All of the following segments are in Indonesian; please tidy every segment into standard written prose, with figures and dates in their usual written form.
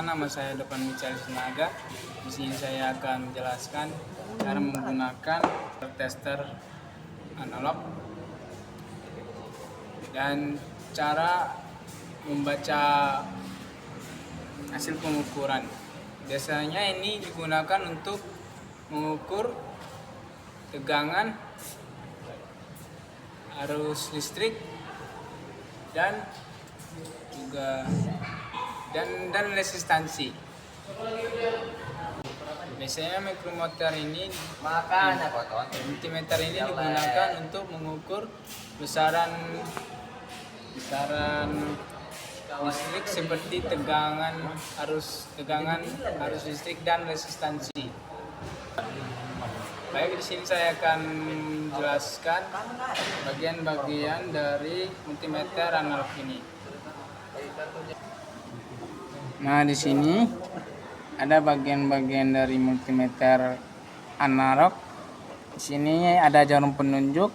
nama saya Depan Michael Sinaga. Di sini saya akan menjelaskan cara menggunakan tester analog dan cara membaca hasil pengukuran. Biasanya ini digunakan untuk mengukur tegangan, arus listrik, dan juga dan resistansi. Biasanya mikrometer ini multimeter ini digunakan untuk mengukur besaran listrik seperti tegangan, arus listrik dan resistansi. Baik, di sini saya akan menjelaskan bagian-bagian dari multimeter analog ini. Nah, di sini ada bagian-bagian dari multimeter analog. Di sini ada jarum penunjuk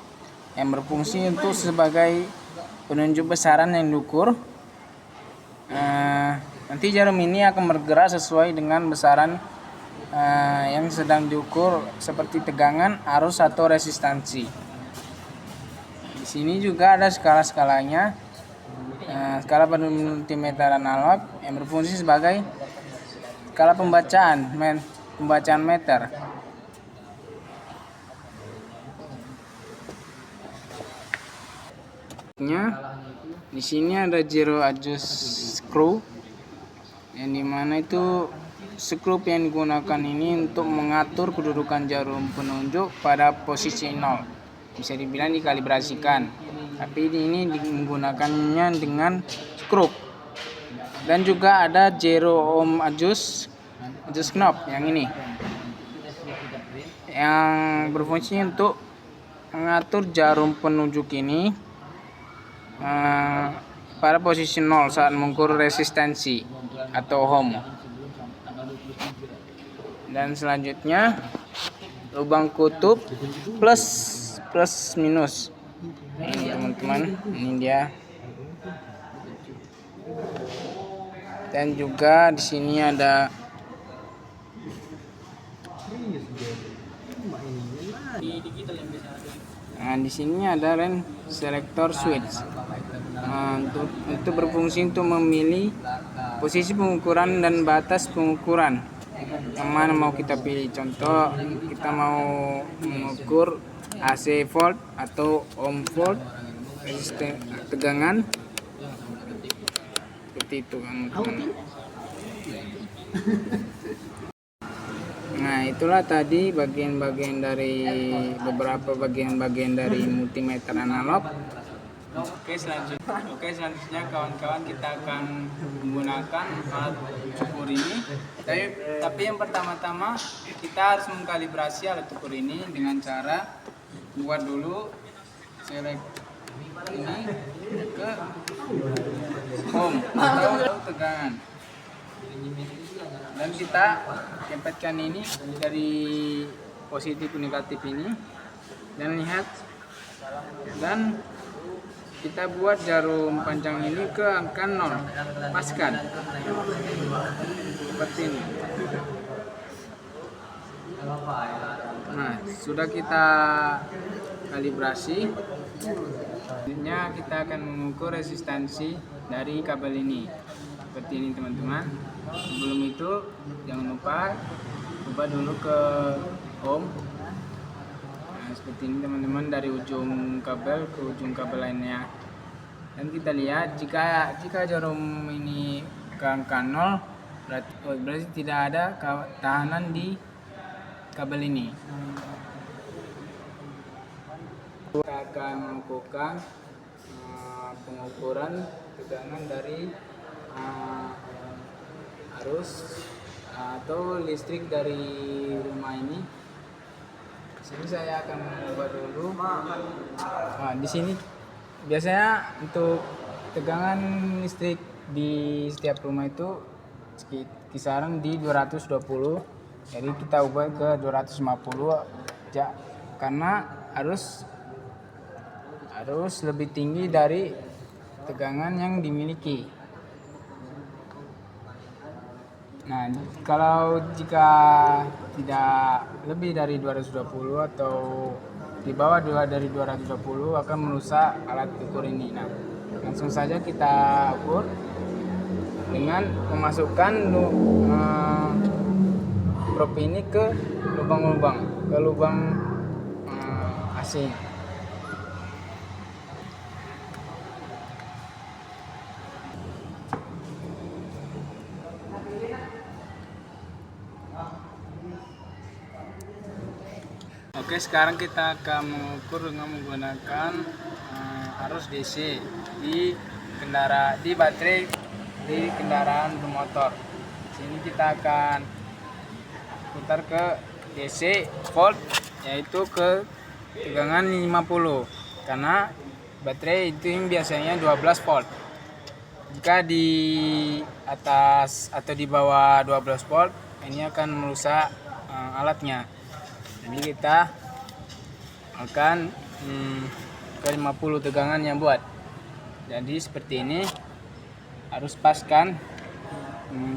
yang berfungsi untuk sebagai penunjuk besaran yang diukur. Nanti jarum ini akan bergerak sesuai dengan besaran yang sedang diukur seperti tegangan, arus atau resistansi. Di sini juga ada skala-skalanya. Skala pada multimeter analog yang berfungsi sebagai skala pembacaan meter. Di sini ada zero adjust screw, yang dimana itu skrup yang digunakan ini untuk mengatur kedudukan jarum penunjuk pada posisi 0. Bisa dibilang dikalibrasikan, tapi ini menggunakannya dengan skrup. Dan juga ada zero ohm adjust knob yang ini, yang berfungsi untuk mengatur jarum penunjuk ini pada posisi 0 saat mengukur resistansi atau ohm. Dan selanjutnya lubang kutub plus minus. Ini teman-teman, ini dia. Dan juga di sini ada di sini ada range selector switch. Untuk berfungsi untuk memilih posisi pengukuran dan batas pengukuran yang mana mau kita pilih. Contoh, kita mau mengukur AC volt atau ohm volt, tegangan seperti itu kan. Nah, itulah tadi beberapa bagian-bagian dari multimeter analog. Oke, selanjutnya kawan-kawan kita akan menggunakan alat ukur ini. Tapi yang pertama-tama kita harus mengkalibrasi alat ukur ini dengan cara buat dulu selek ini ke ohm atau tegangan. Dan kita tempatkan ini dari positif ke negatif ini, dan lihat, dan kita buat jarum panjang ini ke angka 0, paskan seperti ini. Nah, sudah kita kalibrasi. Selanjutnya kita akan mengukur resistansi dari kabel ini seperti ini, teman-teman. Sebelum itu jangan lupa ubah dulu ke ohm. Nah, seperti ini teman-teman, dari ujung kabel ke ujung kabel lainnya. Dan kita lihat, jika jarum ini ke angka 0, berarti tidak ada tahanan di kabel ini. Kita akan melakukan pengukuran tegangan dari arus atau listrik dari rumah ini. Sini saya akan mengubah dulu. Di sini biasanya untuk tegangan listrik di setiap rumah itu kisaran di 220. Jadi kita ubah ke 250 aja, karena harus lebih tinggi dari tegangan yang dimiliki. Nah, kalau jika tidak lebih dari 220 atau di bawah dari 220 akan merusak alat ukur ini. Nah, langsung saja kita ukur dengan memasukkan probe ini ke lubang AC. Oke, sekarang kita akan mengukur dengan menggunakan arus DC di baterai di kendaraan bermotor. Sini kita akan putar ke DC volt, yaitu ke tegangan 50, karena baterai itu yang biasanya 12 volt. Jika di atas atau di bawah 12 volt, ini akan merusak alatnya. Jadi kita akan ke 50 tegangan yang buat. Jadi seperti ini, harus paskan.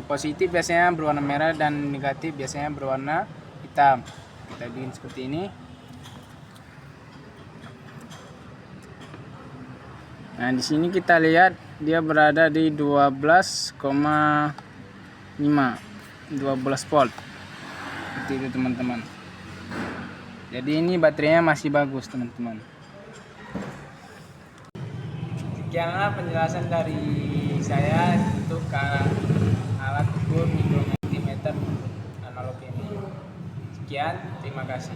Positif biasanya berwarna merah dan negatif biasanya berwarna hitam. Kita bikin seperti ini. Nah, di sini kita lihat dia berada di 12,5 volt. Seperti itu teman-teman. Jadi ini baterainya masih bagus teman-teman. Sekianlah penjelasan dari saya untuk alat ukur mikromentimeter analog ini. Sekian, terima kasih.